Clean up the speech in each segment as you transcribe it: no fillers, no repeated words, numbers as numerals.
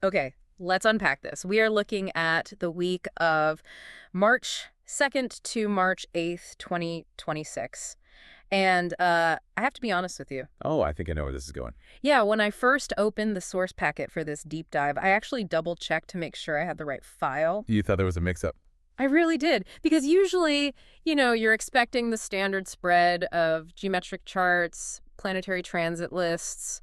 Okay, let's unpack this. We are looking at the week of March 2nd to March 8th, 2026. And I have to be honest with you. Oh, I think I know where this is going. Yeah, when I first opened the source packet for this deep dive, I actually double-checked to make sure I had the right file. You thought there was a mix-up? I really did, because usually, you're expecting the standard spread of geometric charts, planetary transit lists,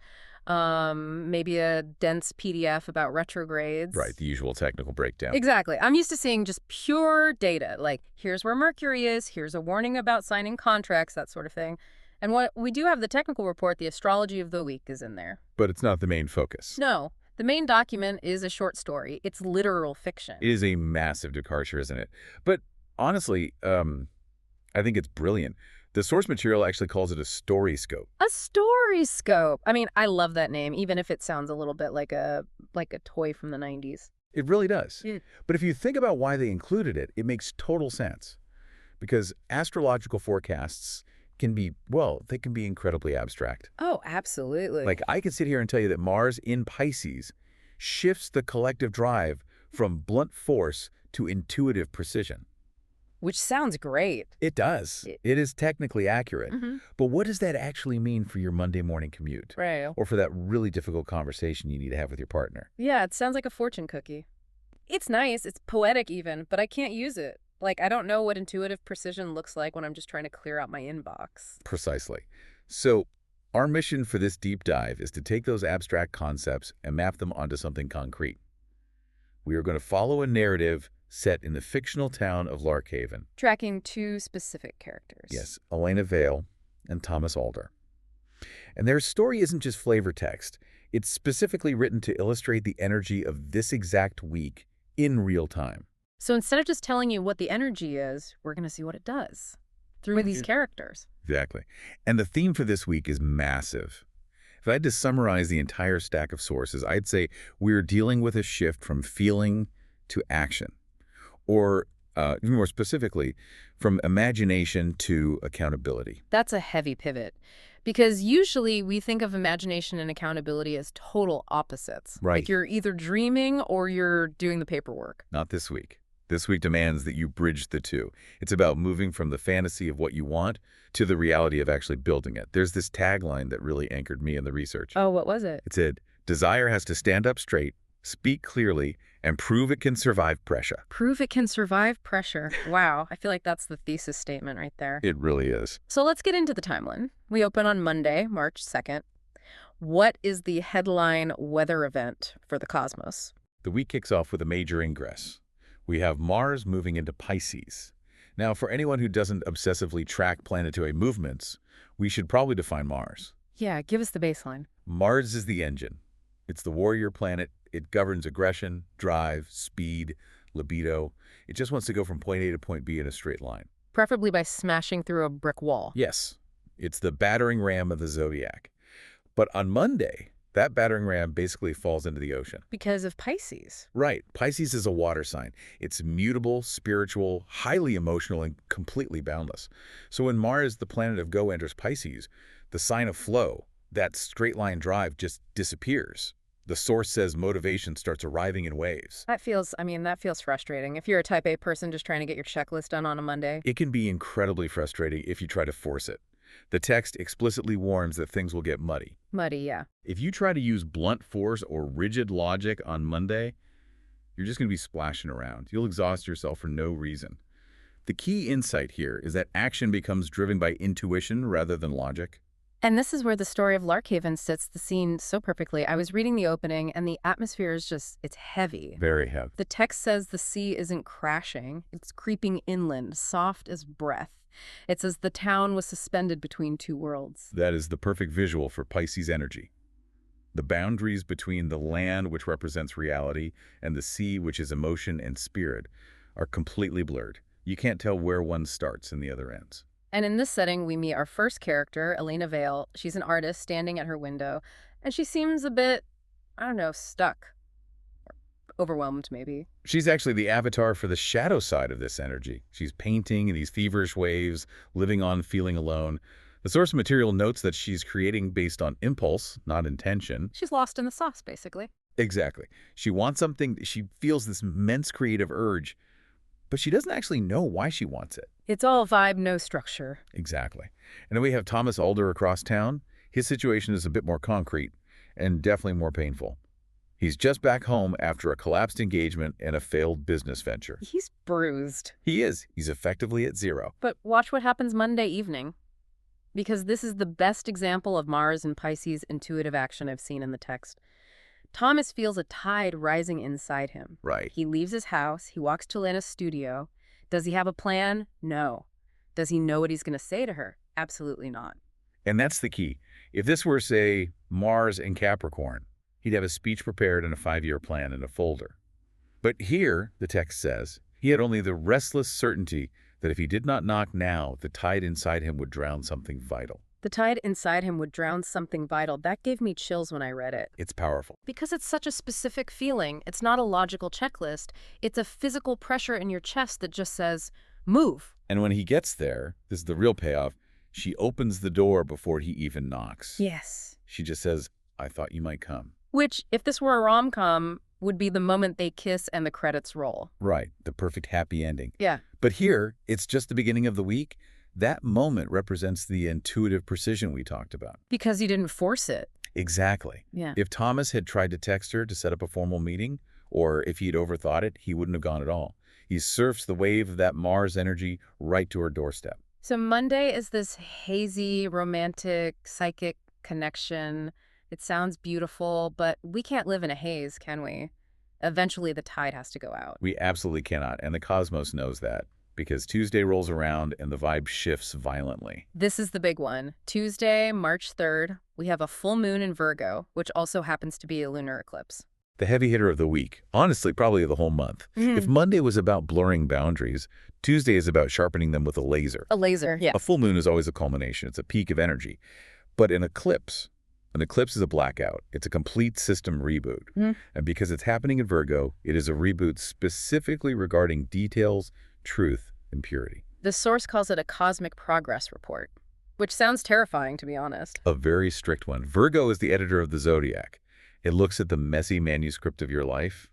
maybe a dense PDF about retrogrades. Right, the usual technical breakdown. Exactly. I'm used to seeing just pure data, like here's where Mercury is, here's a warning about signing contracts, that sort of thing. And what we do have the technical report, the astrology of the week, is in there. But it's not the main focus. No, the main document is a short story. It's literal fiction. It is a massive departure, isn't it? But honestly, I think it's brilliant. The source material actually calls it a StoryScope. A StoryScope. I mean, I love that name, even if it sounds a little bit like a toy from the 90s. It really does. Yeah. But if you think about why they included it, it makes total sense. Because astrological forecasts can be, well, they can be incredibly abstract. Oh, absolutely. Like, I could sit here and tell you that Mars in Pisces shifts the collective drive from blunt force to intuitive precision. Which sounds great. It does. It is technically accurate. Mm-hmm. But what does that actually mean for your Monday morning commute? Right. Or for that really difficult conversation you need to have with your partner? Yeah, it sounds like a fortune cookie. It's nice, it's poetic even, but I can't use it. Like, I don't know what intuitive precision looks like when I'm just trying to clear out my inbox. Precisely. So, our mission for this deep dive is to take those abstract concepts and map them onto something concrete. We are going to follow a narrative set in the fictional town of Larkhaven. Tracking two specific characters. Yes, Elena Vale and Thomas Alder. And their story isn't just flavor text. It's specifically written to illustrate the energy of this exact week in real time. So instead of just telling you what the energy is, we're going to see what it does through these characters. Exactly. And the theme for this week is massive. If I had to summarize the entire stack of sources, I'd say we're dealing with a shift from feeling to action. Or, even more specifically, from imagination to accountability. That's a heavy pivot. Because usually we think of imagination and accountability as total opposites. Right. Like you're either dreaming or you're doing the paperwork. Not this week. This week demands that you bridge the two. It's about moving from the fantasy of what you want to the reality of actually building it. There's this tagline that really anchored me in the research. Oh, what was it? It said, desire has to stand up straight, speak clearly, and prove it can survive pressure. Prove it can survive pressure. Wow, I feel like that's the thesis statement right there. It really is. So let's get into the timeline. We open on Monday, March 2nd. What is the headline weather event for the cosmos? The week kicks off with a major ingress. We have Mars moving into Pisces. Now, for anyone who doesn't obsessively track planetary movements, we should probably define Mars. Yeah, give us the baseline. Mars is the engine. It's the warrior planet. It governs aggression, drive, speed, libido. It just wants to go from point A to point B in a straight line. Preferably by smashing through a brick wall. Yes, it's the battering ram of the zodiac. But on Monday, that battering ram basically falls into the ocean. Because of Pisces. Right. Pisces is a water sign. It's mutable, spiritual, highly emotional, and completely boundless. So when Mars, the planet of go, enters Pisces, the sign of flow, that straight line drive, just disappears. The source says motivation starts arriving in waves. That feels frustrating. If you're a type A person just trying to get your checklist done on a Monday. It can be incredibly frustrating if you try to force it. The text explicitly warns that things will get muddy. Muddy, yeah. If you try to use blunt force or rigid logic on Monday, you're just going to be splashing around. You'll exhaust yourself for no reason. The key insight here is that action becomes driven by intuition rather than logic. And this is where the story of Larkhaven sets the scene so perfectly. I was reading the opening, and the atmosphere is it's heavy. Very heavy. The text says the sea isn't crashing. It's creeping inland, soft as breath. It says the town was suspended between two worlds. That is the perfect visual for Pisces energy. The boundaries between the land, which represents reality, and the sea, which is emotion and spirit, are completely blurred. You can't tell where one starts and the other ends. And in this setting, we meet our first character, Elena Vale. She's an artist standing at her window, and she seems a bit, I don't know, stuck. Overwhelmed, maybe. She's actually the avatar for the shadow side of this energy. She's painting in these feverish waves, living on, feeling alone. The source material notes that she's creating based on impulse, not intention. She's lost in the sauce, basically. Exactly. She wants something, she feels this immense creative urge, but she doesn't actually know why she wants it. It's all vibe, no structure. Exactly. And then we have Thomas Alder across town. His situation is a bit more concrete and definitely more painful. He's just back home after a collapsed engagement and a failed business venture. He's bruised. He is. He's effectively at zero. But watch what happens Monday evening. Because this is the best example of Mars and Pisces intuitive action I've seen in the text. Thomas feels a tide rising inside him. Right. He leaves his house. He walks to Lena's studio. Does he have a plan? No. Does he know what he's going to say to her? Absolutely not. And that's the key. If this were, say, Mars and Capricorn, he'd have a speech prepared and a 5-year plan in a folder. But here, the text says, he had only the restless certainty that if he did not knock now, the tide inside him would drown something vital. The tide inside him would drown something vital. That gave me chills when I read it. It's powerful. Because it's such a specific feeling. It's not a logical checklist. It's a physical pressure in your chest that just says, move. And when he gets there, this is the real payoff, she opens the door before he even knocks. Yes. She just says, I thought you might come. Which, if this were a rom-com, would be the moment they kiss and the credits roll. Right, the perfect happy ending. Yeah. But here, it's just the beginning of the week. That moment represents the intuitive precision we talked about. Because you didn't force it. Exactly. Yeah. If Thomas had tried to text her to set up a formal meeting, or if he'd overthought it, he wouldn't have gone at all. He surfs the wave of that Mars energy right to her doorstep. So Monday is this hazy, romantic, psychic connection. It sounds beautiful, but we can't live in a haze, can we? Eventually, the tide has to go out. We absolutely cannot, and the cosmos knows that, because Tuesday rolls around and the vibe shifts violently. This is the big one. Tuesday, March 3rd, we have a full moon in Virgo, which also happens to be a lunar eclipse. The heavy hitter of the week, honestly, probably of the whole month. If Monday was about blurring boundaries, Tuesday is about sharpening them with a laser. A laser, yeah. A full moon is always a culmination. It's a peak of energy. But an eclipse is a blackout. It's a complete system reboot. And because it's happening in Virgo, it is a reboot specifically regarding details, truth, and purity. The source calls it a cosmic progress report, which sounds terrifying, to be honest. A very strict one. Virgo is the editor of the zodiac. It looks at the messy manuscript of your life,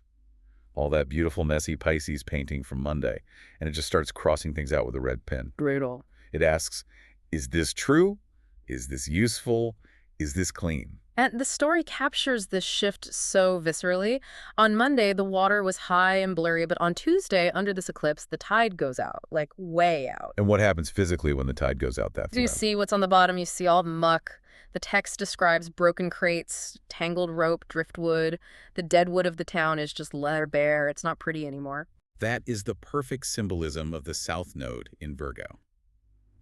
all that beautiful, messy Pisces painting from Monday, and it just starts crossing things out with a red pen. Brutal. It asks, is this true? Is this useful? Is this clean? And the story captures this shift so viscerally. On Monday, the water was high and blurry, but on Tuesday, under this eclipse, the tide goes out, like way out. And what happens physically when the tide goes out that far? Do you see what's on the bottom? You see all the muck. The text describes broken crates, tangled rope, driftwood. The dead wood of the town is just laid bare. It's not pretty anymore. That is the perfect symbolism of the South Node in Virgo.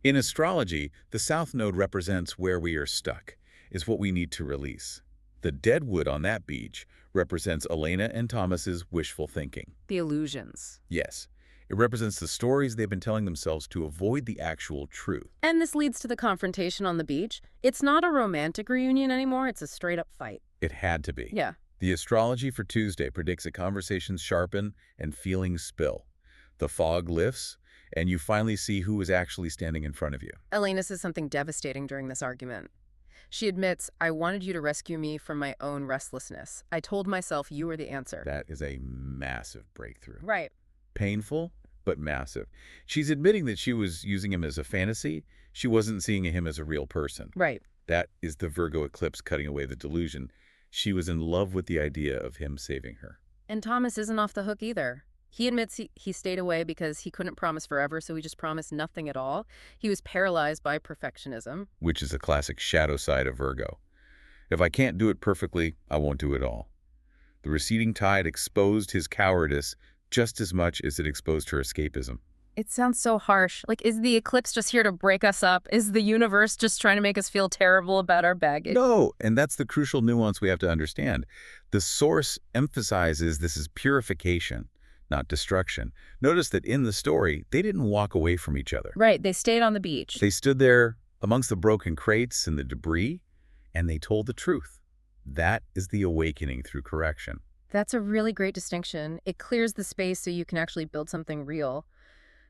In astrology, the South Node represents where we are stuck, is what we need to release. The dead wood on that beach represents Elena and Thomas's wishful thinking. The illusions. Yes, it represents the stories they've been telling themselves to avoid the actual truth. And this leads to the confrontation on the beach. It's not a romantic reunion anymore. It's a straight-up fight. It had to be. Yeah. The astrology for Tuesday predicts that conversations sharpen and feelings spill. The fog lifts, and you finally see who is actually standing in front of you. Elena says something devastating during this argument. She admits, I wanted you to rescue me from my own restlessness. I told myself you were the answer. That is a massive breakthrough. Right. Painful, but massive. She's admitting that she was using him as a fantasy. She wasn't seeing him as a real person. Right. That is the Virgo eclipse cutting away the delusion. She was in love with the idea of him saving her. And Thomas isn't off the hook either. He admits he stayed away because he couldn't promise forever, so he just promised nothing at all. He was paralyzed by perfectionism. Which is a classic shadow side of Virgo. If I can't do it perfectly, I won't do it all. The receding tide exposed his cowardice just as much as it exposed her escapism. It sounds so harsh. Like, is the eclipse just here to break us up? Is the universe just trying to make us feel terrible about our baggage? No, and that's the crucial nuance we have to understand. The source emphasizes this is purification, not destruction. Notice that in the story, they didn't walk away from each other. Right, they stayed on the beach. They stood there amongst the broken crates and the debris, and they told the truth. That is the awakening through correction. That's a really great distinction. It clears the space so you can actually build something real.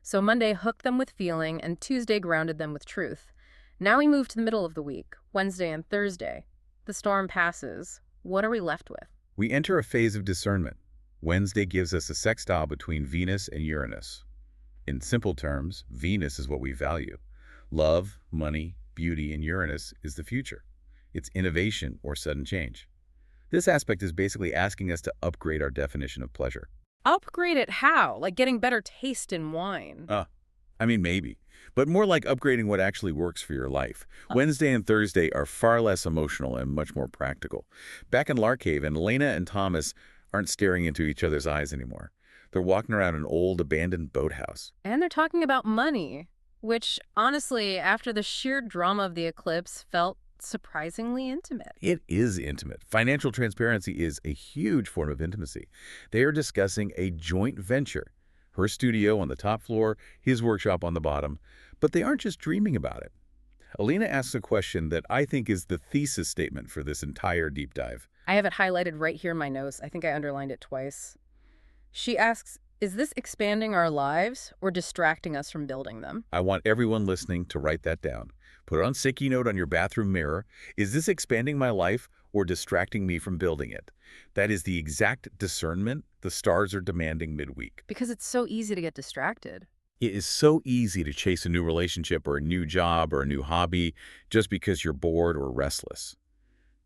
So Monday hooked them with feeling, and Tuesday grounded them with truth. Now we move to the middle of the week, Wednesday and Thursday. The storm passes. What are we left with? We enter a phase of discernment. Wednesday gives us a sextile between Venus and Uranus. In simple terms, Venus is what we value. Love, money, beauty, and Uranus is the future. It's innovation or sudden change. This aspect is basically asking us to upgrade our definition of pleasure. Upgrade it how? Like getting better taste in wine. I mean, maybe, but more like upgrading what actually works for your life. Wednesday and Thursday are far less emotional and much more practical. Back in Larkhaven, Lena and Thomas aren't staring into each other's eyes anymore. They're walking around an old, abandoned boathouse. And they're talking about money, which, honestly, after the sheer drama of the eclipse, felt surprisingly intimate. It is intimate. Financial transparency is a huge form of intimacy. They are discussing a joint venture. Her studio on the top floor, his workshop on the bottom. But they aren't just dreaming about it. Alina asks a question that I think is the thesis statement for this entire deep dive. I have it highlighted right here in my notes. I think I underlined it twice. She asks, is this expanding our lives or distracting us from building them? I want everyone listening to write that down. Put it on sticky note on your bathroom mirror. Is this expanding my life or distracting me from building it? That is the exact discernment the stars are demanding midweek. Because it's so easy to get distracted. It is so easy to chase a new relationship or a new job or a new hobby just because you're bored or restless.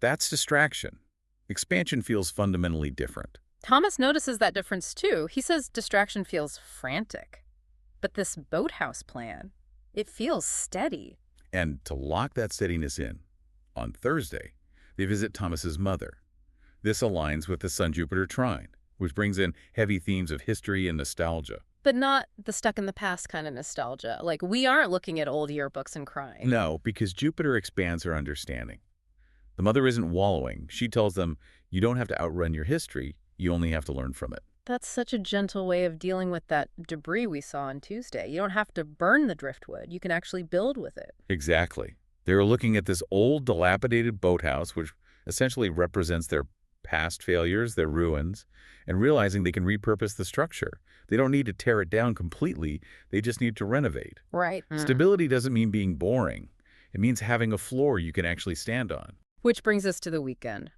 That's distraction. Expansion feels fundamentally different. Thomas notices that difference too. He says distraction feels frantic. But this boathouse plan, it feels steady. And to lock that steadiness in, on Thursday, they visit Thomas's mother. This aligns with the Sun-Jupiter trine, which brings in heavy themes of history and nostalgia. But not the stuck-in-the-past kind of nostalgia. Like, we aren't looking at old yearbooks and crying. No, because Jupiter expands our understanding. The mother isn't wallowing. She tells them, you don't have to outrun your history, you only have to learn from it. That's such a gentle way of dealing with that debris we saw on Tuesday. You don't have to burn the driftwood. You can actually build with it. Exactly. They're looking at this old, dilapidated boathouse, which essentially represents their past failures, their ruins, and realizing they can repurpose the structure. They don't need to tear it down completely. They just need to renovate. Right. Stability doesn't mean being boring. It means having a floor you can actually stand on. Which brings us to the weekend.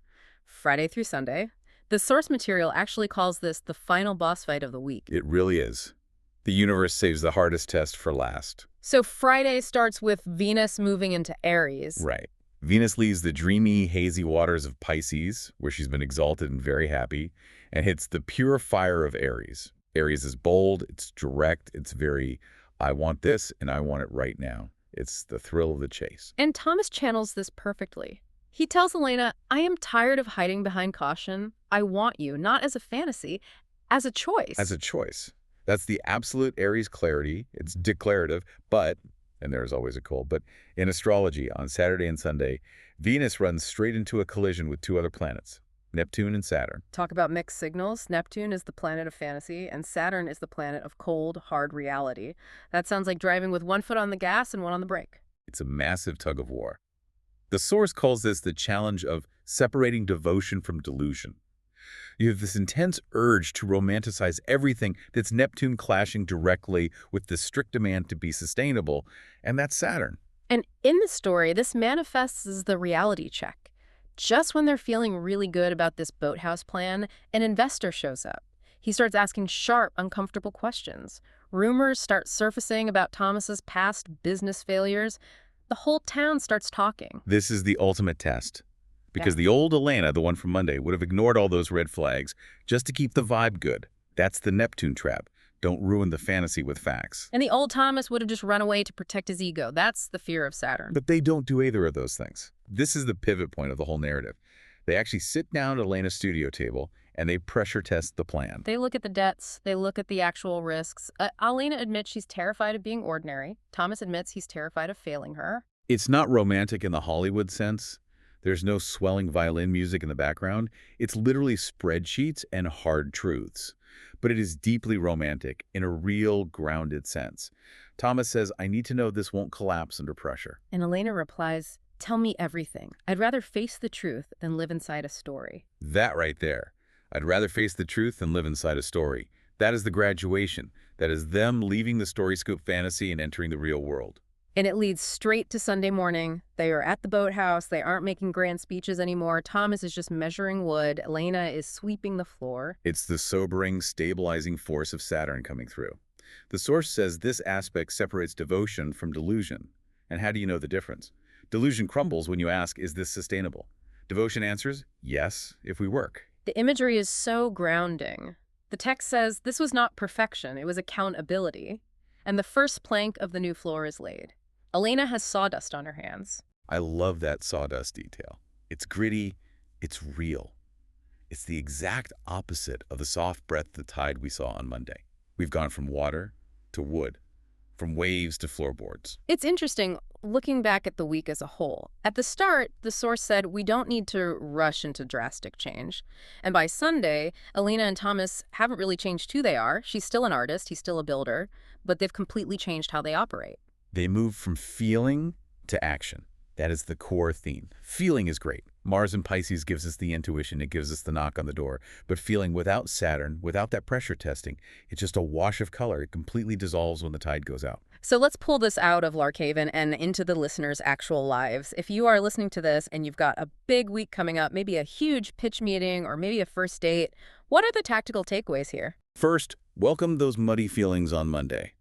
Friday through Sunday. The source material actually calls this the final boss fight of the week. It really is. The universe saves the hardest test for last. So Friday starts with Venus moving into Aries. Right. Venus leaves the dreamy, hazy waters of Pisces, where she's been exalted and very happy, and hits the pure fire of Aries. Aries is bold, it's direct, it's very, I want this and I want it right now. It's the thrill of the chase. And Thomas channels this perfectly. He tells Elena, I am tired of hiding behind caution. I want you, not as a fantasy, as a choice. As a choice. That's the absolute Aries clarity. It's declarative, but, and there's always a cold, but in astrology, on Saturday and Sunday, Venus runs straight into a collision with two other planets, Neptune and Saturn. Talk about mixed signals. Neptune is the planet of fantasy, and Saturn is the planet of cold, hard reality. That sounds like driving with one foot on the gas and one on the brake. It's a massive tug of war. The source calls this the challenge of separating devotion from delusion. You have this intense urge to romanticize everything that's Neptune clashing directly with the strict demand to be sustainable, and that's Saturn. And in the story, this manifests as the reality check. Just when they're feeling really good about this boathouse plan, an investor shows up. He starts asking sharp, uncomfortable questions. Rumors start surfacing about Thomas's past business failures. The whole town starts talking. This is the ultimate test. Because the old Elena, the one from Monday, would have ignored all those red flags just to keep the vibe good. That's the Neptune trap. Don't ruin the fantasy with facts. And the old Thomas would have just run away to protect his ego. That's the fear of Saturn. But they don't do either of those things. This is the pivot point of the whole narrative. They actually sit down at Elena's studio table and they pressure test the plan. They look at the debts. They look at the actual risks. Elena admits she's terrified of being ordinary. Thomas admits he's terrified of failing her. It's not romantic in the Hollywood sense. There's no swelling violin music in the background. It's literally spreadsheets and hard truths. But it is deeply romantic in a real, grounded sense. Thomas says, I need to know this won't collapse under pressure. And Elena replies, tell me everything. I'd rather face the truth than live inside a story. That right there. I'd rather face the truth than live inside a story. That is the graduation. That is them leaving the StoryScope fantasy and entering the real world. And it leads straight to Sunday morning. They are at the boathouse. They aren't making grand speeches anymore. Thomas is just measuring wood. Elena is sweeping the floor. It's the sobering, stabilizing force of Saturn coming through. The source says this aspect separates devotion from delusion. And how do you know the difference? Delusion crumbles when you ask, is this sustainable? Devotion answers, yes, if we work. The imagery is so grounding. The text says this was not perfection, it was accountability. And the first plank of the new floor is laid. Elena has sawdust on her hands. I love that sawdust detail. It's gritty, it's real. It's the exact opposite of the soft breath of the tide we saw on Monday. We've gone from water to wood, from waves to floorboards. It's interesting, looking back at the week as a whole. At the start, the source said we don't need to rush into drastic change. And by Sunday, Elena and Thomas haven't really changed who they are. She's still an artist, he's still a builder, but they've completely changed how they operate. They move from feeling to action. That is the core theme. Feeling is great. Mars in Pisces gives us the intuition, it gives us the knock on the door. But feeling without Saturn, without that pressure testing, it's just a wash of color. It completely dissolves when the tide goes out. So let's pull this out of Larkhaven and into the listeners' actual lives. If you are listening to this and you've got a big week coming up, maybe a huge pitch meeting or maybe a first date, what are the tactical takeaways here? First, welcome those muddy feelings on Monday.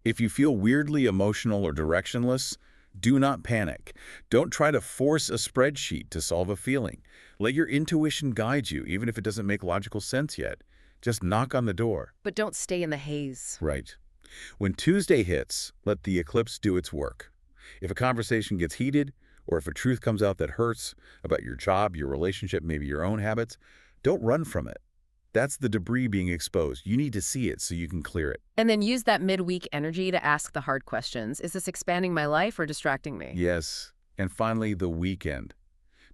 If you feel weirdly emotional or directionless, do not panic. Don't try to force a spreadsheet to solve a feeling. Let your intuition guide you, even if it doesn't make logical sense yet. Just knock on the door. But don't stay in the haze. Right. When Tuesday hits, let the eclipse do its work. If a conversation gets heated, or if a truth comes out that hurts about your job, your relationship, maybe your own habits, don't run from it. That's the debris being exposed. You need to see it so you can clear it. And then use that midweek energy to ask the hard questions. Is this expanding my life or distracting me? Yes. And finally, the weekend.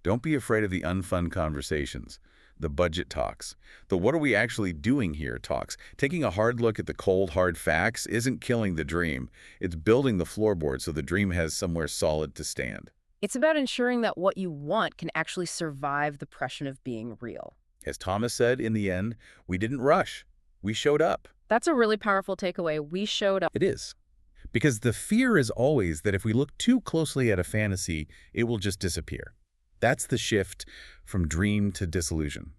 Don't be afraid of the unfun conversations, the budget talks, the what are we actually doing here talks. Taking a hard look at the cold, hard facts isn't killing the dream. It's building the floorboard so the dream has somewhere solid to stand. It's about ensuring that what you want can actually survive the pressure of being real. As Thomas said, in the end, we didn't rush. We showed up. That's a really powerful takeaway. We showed up. It is. Because the fear is always that if we look too closely at a fantasy, it will just disappear. That's the shift from dream to disillusion.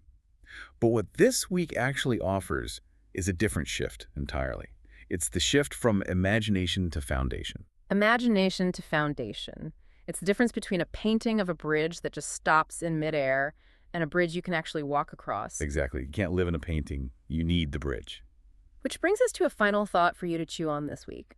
But what this week actually offers is a different shift entirely. It's the shift from imagination to foundation. Imagination to foundation. It's the difference between a painting of a bridge that just stops in midair and a bridge you can actually walk across. Exactly. You can't live in a painting. You need the bridge. Which brings us to a final thought for you to chew on this week.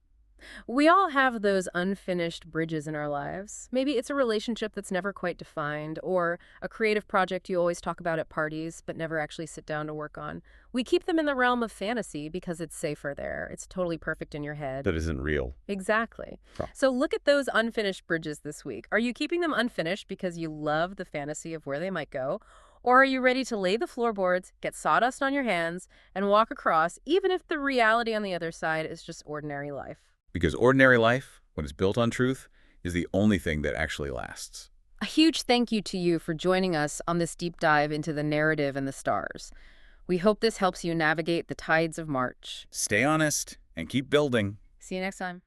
We all have those unfinished bridges in our lives. Maybe it's a relationship that's never quite defined, or a creative project you always talk about at parties but never actually sit down to work on. We keep them in the realm of fantasy because it's safer there. It's totally perfect in your head. That isn't real. Exactly. Oh. So look at those unfinished bridges this week. Are you keeping them unfinished because you love the fantasy of where they might go? Or are you ready to lay the floorboards, get sawdust on your hands, and walk across, even if the reality on the other side is just ordinary life? Because ordinary life, when it's built on truth, is the only thing that actually lasts. A huge thank you to you for joining us on this deep dive into the narrative and the stars. We hope this helps you navigate the tides of March. Stay honest and keep building. See you next time.